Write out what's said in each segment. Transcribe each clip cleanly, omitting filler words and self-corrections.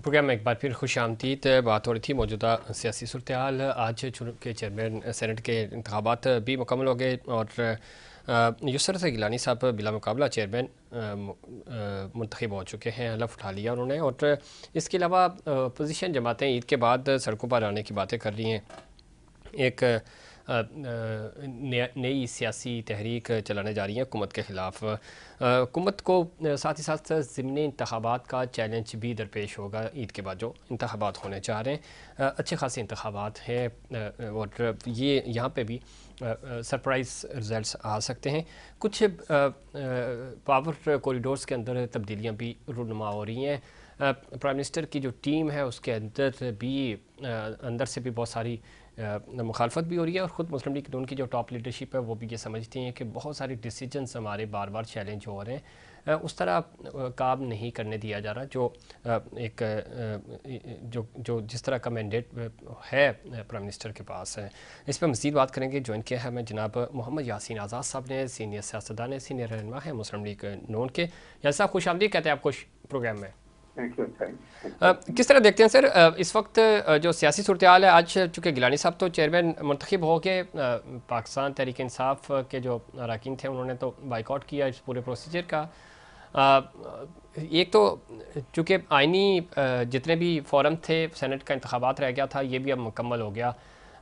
Programme में एक बार फिर खुश आमदीद। बात हो रही थी मौजूदा सियासी सूरत-ए-हाल। आज के चेयरमैन सेनेट के इंतखाबात भी मुकम्मल हो गए और यूसुफ गिलानी साहब बिला मुकाबला चेयरमैन मुंतखब हो चुके हैं। हलफ उठा लिया उन्होंने। और इसके अलावा अपोजिशन जमातें ईद के बाद सड़कों पर आने की बातें कर रही हैं। एक नई सियासी तहरीक चलाने जा रही है हुकूमत के ख़िलाफ़। हुकूमत को साथ ही साथ ज़िमनी इंतखाबात का चैलेंज भी दरपेश होगा। ईद के बाद जो इंतखाबात होने जा रहे हैं, अच्छे खासे इंतखाबात हैं और ये यहाँ पे भी सरप्राइज़ रिज़ल्ट्स आ सकते हैं। कुछ पावर कॉरिडोर्स के अंदर तब्दीलियाँ भी रूनुमा हो रही हैं। प्राइम मिनिस्टर की जो टीम है उसके अंदर से भी बहुत सारी मुखालफत भी हो रही है और ख़ुद मुस्लिम लीग नून की जो टॉप लीडरशिप है वो भी ये समझती हैं कि बहुत सारे डिसीजंस हमारे बार बार चैलेंज हो रहे हैं। उस तरह काम नहीं करने दिया जा रहा जो जिस तरह का मैंडेट है प्राइम मिनिस्टर के पास है। इस पर मज़ीद बात करेंगे। ज्वाइन किया है मैं जनाब मोहम्मद यासीन आज़ाद साहब ने, सीनियर सियासतदान है, सीनियर रहनुमा है मुस्लिम लीग नून के। यासीन साहब खुश आमदीद कहते हैं आपको प्रोग्राम में। किस तरह देखते हैं सर इस वक्त जो सियासी सूरत हाल है? आज चूँकि गिलानी साहब तो चेयरमैन मुंतखब हो के पाकिस्तान तहरीक इंसाफ के जो अरकान थे उन्होंने तो बाइकआउट किया इस पूरे प्रोसीजर का। एक तो चूँकि आइनी जितने भी फोरम थे, सेनेट का इंतखाबात रह गया था, ये भी अब मुकम्मल हो गया।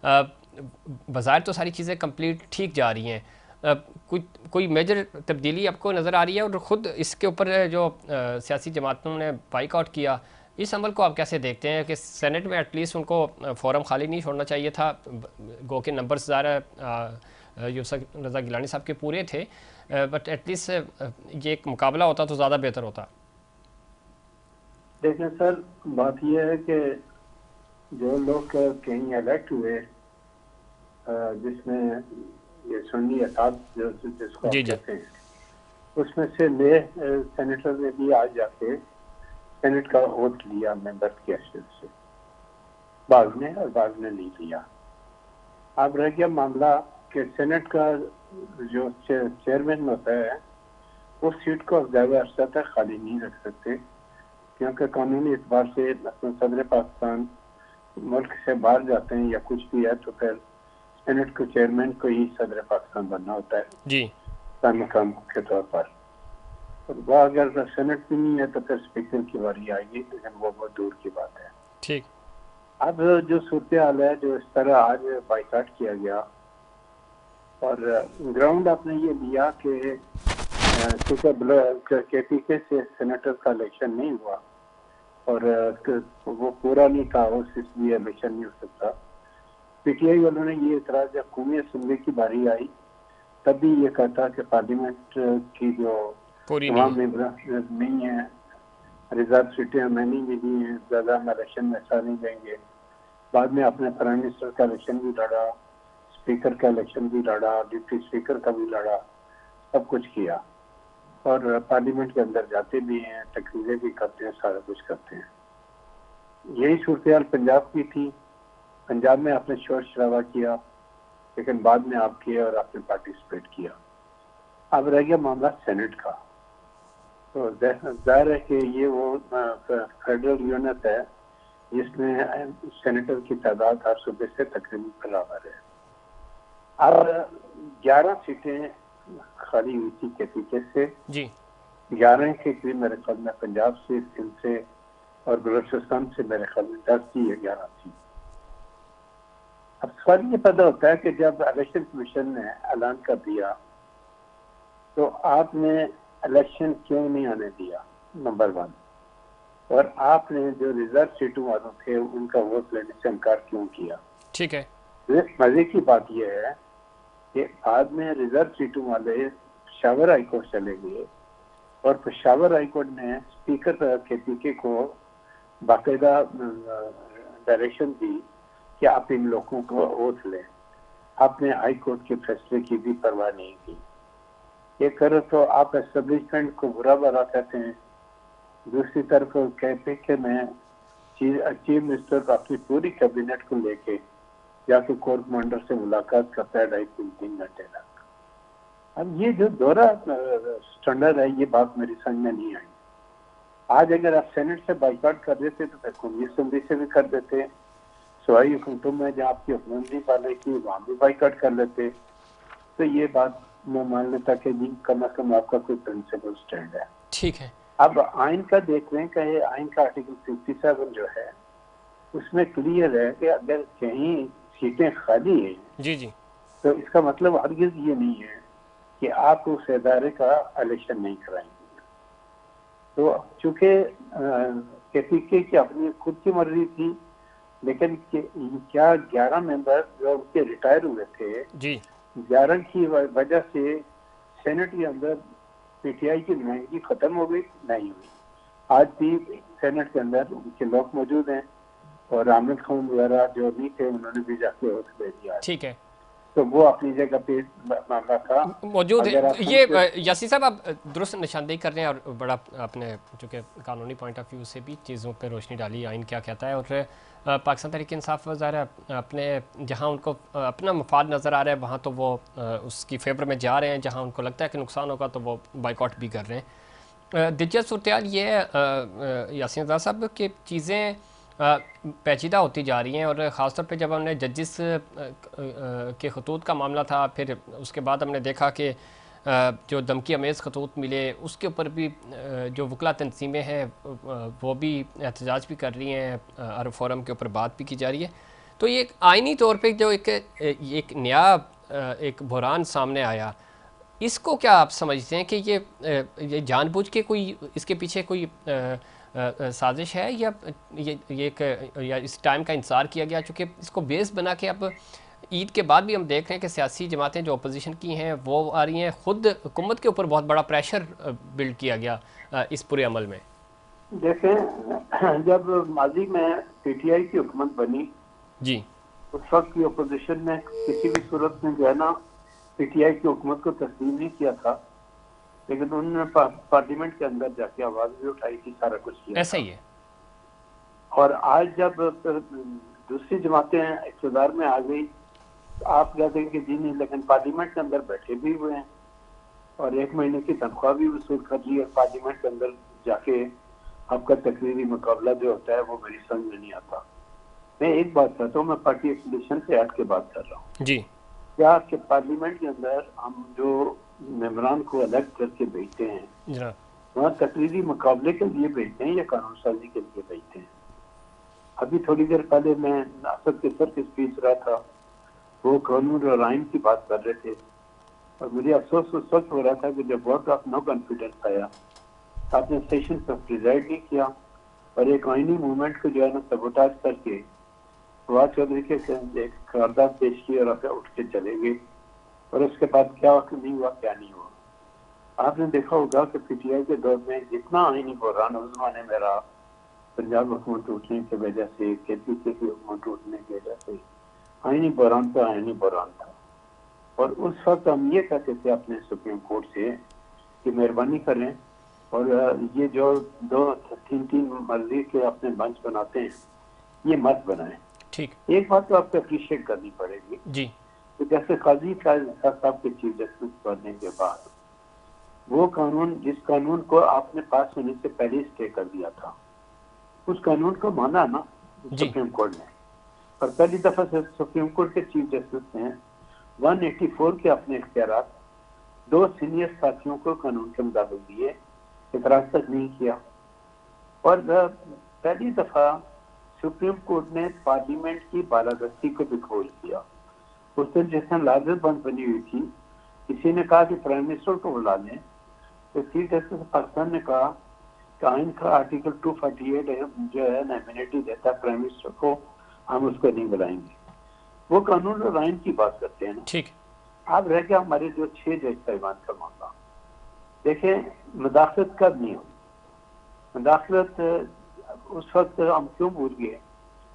बज़ाहिर तो सारी चीज़ें कंप्लीट ठीक जा रही हैं। कोई मेजर तब्दीली आपको नज़र आ रही है? और ख़ुद इसके ऊपर जो सियासी जमातों ने बाइकआउट किया, इस अमल को आप कैसे देखते हैं कि सेनेट में एटलीस्ट उनको फोरम खाली नहीं छोड़ना चाहिए था? गो के नंबर्स ज़्यादा यूसुफ रज़ा गिलानी साहब के पूरे थे, बट एटलीस्ट ये एक मुकाबला होता तो ज़्यादा बेहतर होता। देखें सर, बात यह है कि जो लोग कहीं इलेक्ट हुए जिसमें ये सुन्नी असाद जिसको आप कहते हैं, उसमें से नए सेनेटर ने भी आज जाके सेनेट का वोट लिया मेंबर्स के हैसियत से, बाज ने और बाज ने नहीं लिया। अब रह गया मामला कि सेनेट का जो चेयरमैन होता है उस सीट को ज़्यादा अरसा तक खाली नहीं रख सकते, क्योंकि कानूनी एतबार से सदर पाकिस्तान मुल्क से बाहर जाते हैं या कुछ भी है तो फिर सेनेट के चेयरमैन को ही सदर पाकिस्तान बनना होता है जी मकाम के तौर पर। और वह अगर सेनेट भी नहीं है तो फिर स्पीकर की बारी आएगी, लेकिन वो बहुत दूर की बात है। ठीक। अब जो सूरत हाल है, जो इस तरह आज बाइकाट किया गया और ग्राउंड आपने ये लिया कि KPK से सेनेटर का इलेक्शन नहीं हुआ और वो पूरा नहीं था, इसलिए इलेक्शन नहीं हो सकता। PTI वालों ने ये इतराज जब कौमी असम्बली की बारी आई तब भी ये कहता कि पार्लियामेंट की जो तमाम मेंबर नहीं है, रिजर्व सीटें हमें नहीं मिली हैं, ज़्यादा हम इलेक्शन में ऐसा नहीं देंगे। बाद में अपने प्राइम मिनिस्टर का इलेक्शन भी लड़ा, स्पीकर का इलेक्शन भी लड़ा, डिप्टी स्पीकर का भी लड़ा, सब कुछ किया और पार्लियामेंट के अंदर जाते भी हैं, तकरीरें भी करते हैं, सारा कुछ करते हैं। यही सूरत हाल पंजाब की थी। पंजाब में आपने शोर शराबा किया, लेकिन बाद में आप किए और आपने पार्टिसिपेट किया। अब रह गया मामला सेनेट का। तो जाहिर है कि ये वो फेडरल यूनिट है जिसमें सेनेटर की तादाद हर सूबे से तकरीबन बराबर है। अब 11 सीटें खाली हुई थी KPK से जी। 11 के करीब मेरे ख्याल में पंजाब से, सिंध से और बलूचिस्तान से मेरे ख्याल में 10 थी या 11 थी। अब सवाल ये पैदा होता है कि जब इलेक्शन कमीशन ने ऐलान कर दिया तो आपने इलेक्शन क्यों नहीं आने दिया, नंबर 1, और आपने जो रिजर्व सीटों वालों थे उनका वोट लेने से इनकार क्यों किया। ठीक है। मजे की बात यह है कि बाद में रिजर्व सीटों वाले पेशावर हाईकोर्ट चले गए और पेशावर हाईकोर्ट ने स्पीकर KPK को बाकायदा डायरेक्शन दी कि आप इन लोगों को वोट लें। आपने हाई कोर्ट के फैसले की भी परवाह नहीं की। ये करो तो आप एस्टेब्लिशमेंट को बुरा भला कहते हैं, दूसरी तरफ KPK में चीफ मिनिस्टर अपनी पूरी कैबिनेट को लेके जाके कोर्ट कमांडर से मुलाकात करता है 2.5-3 घंटे तक। अब ये जो दोहरा स्टैंडर्ड है, ये बात मेरी समझ में नहीं आई। आज अगर आप सेनेट से बाइकआउट कर देते तो फिर कौमी असम्बली से भी कर देते, सूबाई हुकूमतों में जहाँ आपकी हुकूमत नहीं पाले की वहाँ भी बाइकआउट कर लेते। तो ये बात मैं मान लेता कि जी कम अज कम आपका कोई प्रिंसिपल स्टैंड है। ठीक है। अब आइन का देख रहे हैं कि आइन का आर्टिकल 57 जो है उसमें क्लियर है कि अगर कहीं सीटें खाली हैं जी जी। तो इसका मतलब हरगिज ये नहीं है कि आप उस इदारे का इलेक्शन नहीं कराएंगे। तो चूंकि KPK की अपनी खुद की मर्जी थी, लेकिन क्या 11 मेंबर जो उनके रिटायर हुए थे जी 11 की वजह से सेनेट के अंदर PTI की नुमाइंदगी खत्म हो गई? नहीं हुई। आज भी सेनेट के अंदर उनके लोग मौजूद हैं और आमिर खान वगैरह जो नहीं थे उन्होंने भी जाके वोट दे दिया। ठीक है, तो वो अपनी जगह पे मामला था। मौजूद अगर है। आप ये यासी साहब आप दुरुस्त निशानदेही कर रहे हैं और बड़ा आपने चूँकि कानूनी पॉइंट ऑफ व्यू से भी चीज़ों पे रोशनी डाली, आइन क्या कहता है। और पाकिस्तान तहरीक इंसाफ ज़ाहिर है अपने जहाँ उनको अपना मफाद नज़र आ रहा है वहाँ तो वो उसकी फेवर में जा रहे हैं, जहाँ उनको लगता है कि नुकसान होगा तो वो बाइकआउट भी कर रहे हैं। दिलचस्प सूरत ये है यासीन रज़ा साहब कि चीज़ें पेचीदा होती जा रही हैं, और ख़ासतौर पे जब हमने जजिस के खतूत का मामला था, फिर उसके बाद हमने देखा कि जो धमकी अमेज़ खतूत मिले उसके ऊपर भी जो वकला तंजीमें हैं वो भी एहतजाज भी कर रही हैं, अरब फोरम के ऊपर बात भी की जा रही है। तो ये एक आइनी तौर पे जो एक नया एक बहरान सामने आया, इसको क्या आप समझते हैं कि ये जानबूझ के कोई इसके पीछे कोई साजिश है, या ये या इस टाइम का इंतज़ार किया गया? चूँकि इसको बेस बना के अब ईद के बाद भी हम देख रहे हैं कि सियासी जमातें जो अपोजिशन की हैं वो आ रही हैं, ख़ुद हुकूमत के ऊपर बहुत बड़ा प्रेशर बिल्ड किया गया इस पूरे अमल में। देखें, जब माजी में PTI की हुकूमत बनी जी उस वक्त की अपोजिशन ने किसी भी सूरत में जो है ना PTI की हुकूमत को तस्लीम नहीं किया था, लेकिन उन्होंने पार्लियामेंट के अंदर जाके आवाज भी उठाई थी, सारा कुछ किया ऐसा था। ही है। और आज जब दूसरी जमातें इक़्तिदार में आ गई तो आप कहते हैं कि जी नहीं, लेकिन पार्लियामेंट के अंदर बैठे भी हुए हैं और 1 महीने की तनख्वाह भी वसूल कर ली है। पार्लियामेंट के अंदर जाके आपका तकरीरी मुकाबला जो होता है वो मेरी समझ में नहीं आता। मैं एक बात करता हूँ, मैं पार्टी एफिलिएशन से हट के बात कर रहा हूँ। जी क्या आपके पार्लियामेंट के अंदर हम जो मेंबरान को अलग करके भेजते हैं जनाब, वहाँ तकरीरी मुकाबले के लिए भेजते हैं या कानून साजी के लिए भेजते हैं? अभी थोड़ी देर पहले मैं नासर के सर की स्पीच रहा था, वो कानून और आइन की बात कर रहे थे और मुझे अफसोस उस वक्त हो रहा था कि जब वोट ऑफ नो कॉन्फिडेंस आया आपने सेशन पर प्रिजाइड नहीं किया और एक आइनी मूवमेंट को जो है ना सबोटाज करके फवाद चौधरी के एक करारदाद पेश की और उठ के चले गए। और उसके बाद क्या नहीं हुआ, क्या नहीं हुआ। आपने देखा होगा कि PTI के दौर में जितना आइनी बहरान उस जमाने में रहा, पंजाब हुकूमत टूटने की वजह से, KPK की हुकूमत टूटने की वजह से, आइनी बहरान तो आइनी बहरान था। और उस वक्त हम ये कहते थे अपने सुप्रीम कोर्ट से कि मेहरबानी करें और ये जो 2-3 मर्जी के अपने बेंच बनाते हैं ये मत बनाएं। ठीक। एक बात तो आपको अप्रिशिएट करनी पड़ेगी जी तो जैसे काजी साहब के चीफ जस्टिस बनने के बाद वो कानून, जिस कानून को आपने पास होने से पहले स्टे कर दिया था, उस कानून को माना ना सुप्रीम कोर्ट ने। और पहली दफा से सुप्रीम कोर्ट के चीफ जस्टिस ने 184 के अपने इख्तियारात 2 सीनियर साथियों को कानून के मुताबिक दिए, इतराज तक नहीं किया। और पहली दफा सुप्रीम कोर्ट ने पार्लियामेंट की बालादस्ती को भी खोल दिया। उस दिन जिस दिन लाजर बंद बनी हुई थी, किसी ने कहा कि प्राइम मिनिस्टर को बुला लें, तो चीफ जस्टिस पाकिस्तान ने कहा कि आइन का आर्टिकल 248 जो है ना इम्यूनिटी देता है प्राइम मिनिस्टर को, हम उसको नहीं बुलाएंगे। वो कानून और आइन की बात करते हैं ना। ठीक। अब रह गया हमारे जो 6 जज साहिबान का मामला। देखें, मुदाखलत कब नहीं हुई? मुदाखलत उस वक्त हम क्यों भूल गए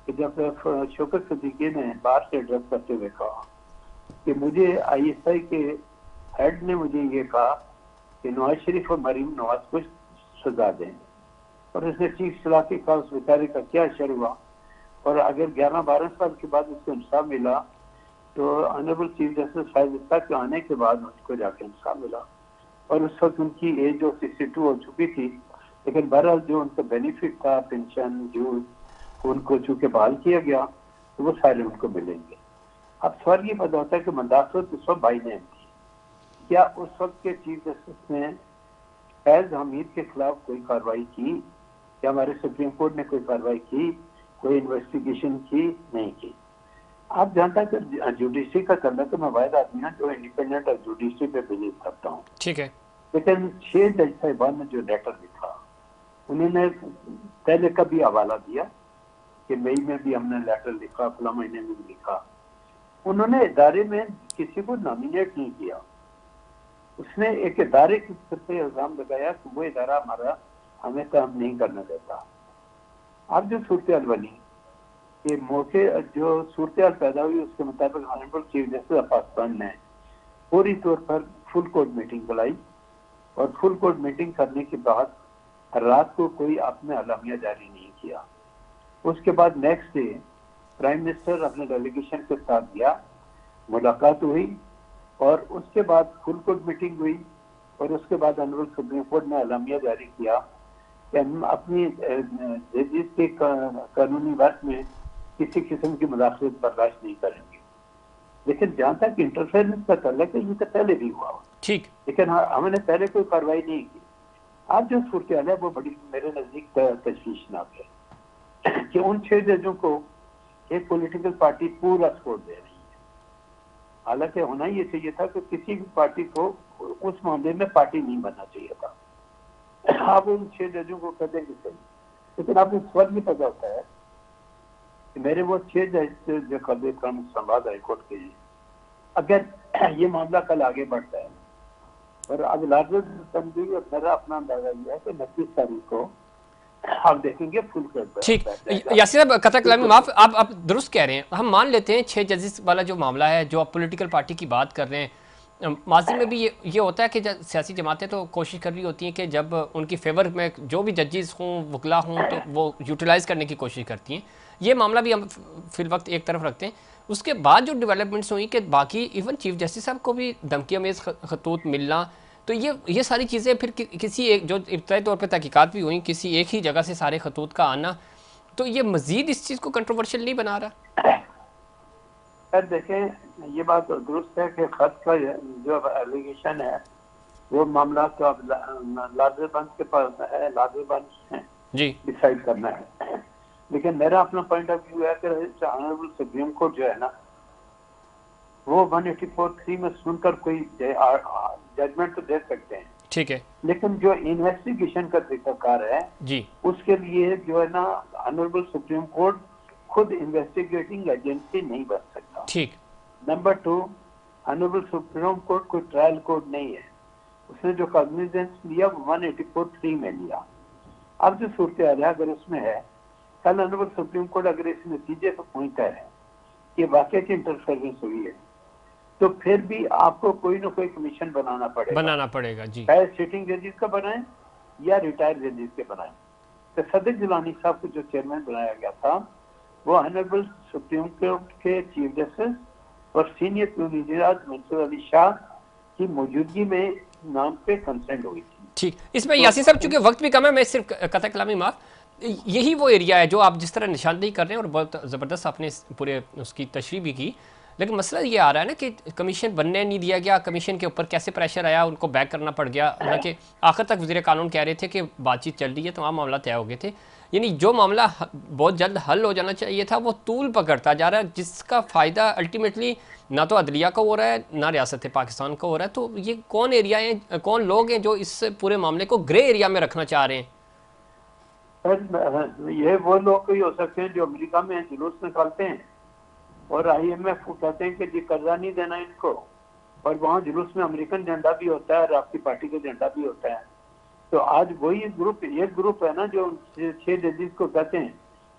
कि जब शौकत सिद्दीकी ने बाहर से एड्रेस करते हुए कहा कि मुझे ISI के हेड ने मुझे ये कहा कि नवाज शरीफ और मरीम नवाज को सजा दें, और उसने चीफ सलाह का उस बेचारे का क्या असर हुआ। और अगर 11-12 साल के बाद उसको इंसाफ मिला तो ऑनरेबल चीफ जस्टिस फैज के आने के बाद उसको जाके इंसाफ मिला। और उस वक्त उनकी एज जो 62 हो चुकी थी, लेकिन बहरहाल जो उनका बेनिफिट था, पेंशन जो उनको चूंकि बहाल किया गया, तो वो सारे उनको मिलेंगे। अब सवाल ये पैदा होता है कि मुदाखलत उस वक्त बाई नेम थी, क्या उस वक्त के चीफ जस्टिस ने फैज हमीद के खिलाफ कोई कार्रवाई की? क्या हमारे सुप्रीम कोर्ट ने कोई कार्रवाई की, कोई इन्वेस्टिगेशन की? नहीं की। आप जहाँ तक जुडिशरी का करना, तो मैं वायद आदमी हूँ जो इंडिपेंडेंट और जुडिशरी पे बिलीव करता हूँ। ठीक है। लेकिन 6 जज साहिबान ने जो लेटर लिखा, उन्होंने पहले का भी हवाला दिया कि मई में भी हमने लेटर लिखा, फला महीने में भी लिखा। उन्होंने इदारे में किसी को नॉमिनेट नहीं किया। उसने एक इदारे के सिर पे इल्जाम लगाया कि वो इदारा हमारा हमें काम नहीं करना देता। अब जो सूरत बनी कि मौके जो सूरत पैदा हुई, उसके मुताबिक honourable chief justice of Pakistan ने पूरी तौर पर फुल कोर्ट मीटिंग बुलाई, और फुल कोर्ट मीटिंग करने के बाद रात को कोई आपने अलामिया जारी नहीं किया। उसके बाद नेक्स्ट डे प्राइम मिनिस्टर अपने डेलीगेशन के साथ गया, मुलाकात हुई, और उसके बाद फुल कोर्ट मीटिंग हुई, और उसके बाद ऑनरेबल सुप्रीम कोर्ट ने अलामिया जारी किया कि हम अपनी जजेस के कानूनी वर्क में किसी किस्म की मुदाखलत बर्दाश्त नहीं करेंगे। लेकिन जहाँ तक इंटरफेरेंस का ताल्लुक है, ये तो पहले भी हुआ, ठीक, लेकिन हमने पहले कोई कार्रवाई नहीं की। आज जो सूरत है वो बड़ी मेरे नजदीक तशवीशनाक है कि उन 6 जजों को एक पॉलिटिकल पार्टी पूरा सपोर्ट दे रही है। हालांकि होना ये चाहिए था कि किसी भी पार्टी को उस मामले में पार्टी नहीं बनना चाहिए था। आप उन 6 जजों को कहते हैं कि सही, लेकिन आपको स्वर भी पता होता है कि मेरे वो 6 जज जो कल इस्लामाबाद हाईकोर्ट के, अगर ये मामला कल आगे बढ़ता है, और अब लार्जर तंजीम और मेरा अपना अंदाजा यह है कि 29 तारीख को आप देखेंगे फुल कर। ठीक। यासिर साहब, कतई कलामी माफ, आप दुरुस्त कह रहे हैं। हम मान लेते हैं 6 जजेस वाला जो मामला है, जो आप पॉलिटिकल पार्टी की बात कर रहे हैं, माजी में भी ये होता है कि सियासी जमातें तो कोशिश कर रही होती हैं कि जब उनकी फेवर में जो भी जजेस हों, वकला हों, तो वो यूटिलाइज़ करने की कोशिश करती हैं। ये मामला भी हम फिल वक्त एक तरफ रखते हैं। उसके बाद जो डेवलपमेंट्स हुई कि बाकी इवन चीफ जस्टिस साहब को भी धमकी अमेज़ खतूत मिलना, तो ये सारी चीज़ें फिर किसी एक जो इब्तदाई तौर पर तहकीकात भी हुई, किसी एक ही जगह से सारे खतूत का आना, तो ये मज़ीद इस चीज़ को कंट्रोवर्शियल नहीं बना रहा? सर देखें, ये बात तो दुरुस्त है कि खत का जो एलिगेशन है वो मामला तो अब लाजरबंद के पास है, लाजरबंद है जी डिसाइड करना है। लेकिन मेरा अपना पॉइंट ऑफ व्यू है कि ऑनरेबल सुप्रीम कोर्ट जो है ना, वो 184(3) में सुनकर कोई जजमेंट तो दे सकते हैं, ठीक है, लेकिन जो इन्वेस्टिगेशन का तरीकाकार है जी, उसके लिए जो है ना ऑनरेबल सुप्रीम कोर्ट खुद इन्वेस्टिगेटिंग एजेंसी नहीं बन सकता। ठीक। नंबर 2, ऑनरेबल सुप्रीम कोर्ट कोई ट्रायल कोर्ट नहीं है। उसने जो कॉग्निजेंस लिया वो 184(3) में लिया। अब जो सूरत है अगर उसमें है, कल ऑनरेबल सुप्रीम कोर्ट अगर इस नतीजे पर पहुंचता है कि वाकई की इंटरफेरेंस हुई है, तो फिर भी आपको कोई ना कोई कमीशन बनाना पड़ेगा जी, चाहे सिटिंग जजेस का बनाए या रिटायर्ड जजेस के बनाए। तो सदर जिलानी साहब को जो चेयरमैन बनाया गया था, वो ऑनरेबल सुप्रीम कोर्ट के चीफ जस्टिस और सीनियर जज मंसूर अली शाह की मौजूदगी में नाम पे कंसेंट हुई थी। ठीक। इसमें यासिर साहब चूंकि वक्त भी कम है, मैं सिर्फ कतई कलामी माफ, यही वो एरिया है जो आप जिस तरह निशानदेही कर रहे हैं, और बहुत ज़बरदस्त आपने पूरे उसकी तशरीह भी की, लेकिन मसला ये आ रहा है ना कि कमीशन बनने नहीं दिया गया, कमीशन के ऊपर कैसे प्रेशर आया, उनको बैक करना पड़ गया। हालांकि आखिर तक वज़ीर कानून कह रहे थे कि बातचीत चल रही है, तमाम मामला तय हो गए थे। यानी जो मामला बहुत जल्द हल हो जाना चाहिए था, वो तूल पकड़ता जा रहा है, जिसका फ़ायदा अल्टीमेटली ना तो अदलिया को हो रहा है, ना रियासत पाकिस्तान को हो रहा है। तो ये कौन एरिया हैं, कौन लोग हैं जो इस पूरे मामले को ग्रे एरिया में रखना चाह रहे हैं? ये वो लोग ही हो सकते हैं जो अमेरिका में जुलूस निकालते हैं और IMF को कहते हैं कि जी कर्जा नहीं देना इनको, और वहाँ जुलूस में अमेरिकन झंडा भी होता है और आपकी पार्टी का झंडा भी होता है। तो आज वही एक ग्रुप है ना जो 6 जजेस को कहते हैं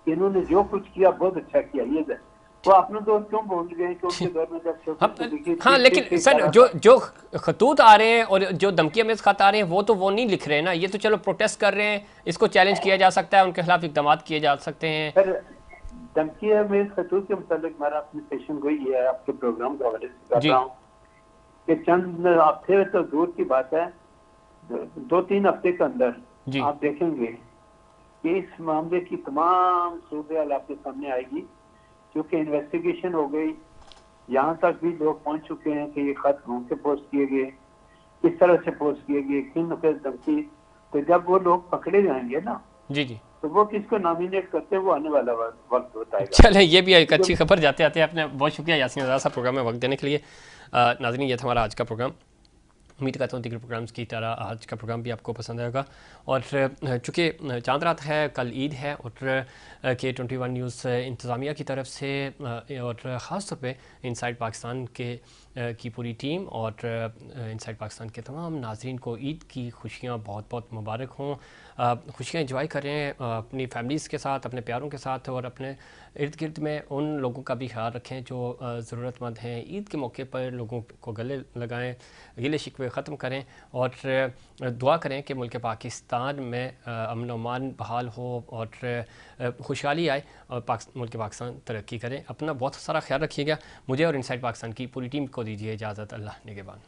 कि इन्होंने जो कुछ किया बहुत अच्छा किया, ये वो अपने दौर क्यों भूल गए कि उनके दौर में जब हाँ, लेकिन सर जो खतूत आ रहे हैं और जो धमकी अमेज़ खत आ रहे हैं, वो नहीं लिख रहे हैं ना। ये तो चलो प्रोटेस्ट कर रहे हैं, इसको चैलेंज किया जा सकता है, उनके खिलाफ इक़दाम किए जा सकते हैं। धमकी अमेज़ खतूत के मुताबिक मेरा अपनी पेशन गोई है, आपके प्रोग्राम के हवाले से कर रहा हूँ कि चंद हफ्ते तो दूर की बात है, 2-3 हफ्ते के अंदर जी आप देखेंगे कि इस मामले की तमाम सूरत आपके सामने आएगी, क्योंकि इन्वेस्टिगेशन हो गई, यहाँ तक भी लोग पहुंच चुके हैं कि ये खत कौन से पोस्ट किए गए, किस तरह से पोस्ट किए गए, किन नुक्ते धमकी। तो जब वो लोग पकड़े जाएंगे ना, जी जी। तो वो किसको नॉमिनेट करते हैं वो आने वाला वक्त बताएगा। चलें, ये भी एक अच्छी क्योंकि खबर जाते आते आपने बहुत शुक्रिया यासीन रज़ा साहब प्रोग्राम में वक्त देने के लिए। नाज़रीन, ये था हमारा आज का प्रोग्राम। उम्मीद करता हूँ दीगर प्रोग्राम्स की तरह आज का प्रोग्राम भी आपको पसंद आएगा। और चूँकि चांद रात है, कल ईद है, और K21 न्यूज़ इंतज़ामिया की तरफ से और ख़ास तौर पे इनसाइड पाकिस्तान के की पूरी टीम और इनसाइड पाकिस्तान के तमाम नाज़रीन को ईद की खुशियाँ बहुत बहुत मुबारक हों। खुशियाँ एंजॉय करें अपनी फैमिलीज़ के साथ, अपने प्यारों के साथ, और अपने इर्द गिर्द में उन लोगों का भी ख्याल रखें जो ज़रूरतमंद हैं। ईद के मौके पर लोगों को गले लगाएं, गिले शिकवे ख़त्म करें, और दुआ करें कि मुल्क पाकिस्तान में अमन व अमान बहाल हो और खुशहाली आए और मुल्क पाकिस्तान तरक्की करे। अपना बहुत सारा ख्याल रखिएगा। मुझे और इनसाइड पाकिस्तान की पूरी टीम को दीजिए इजाज़त। अल्लाह निगहबान।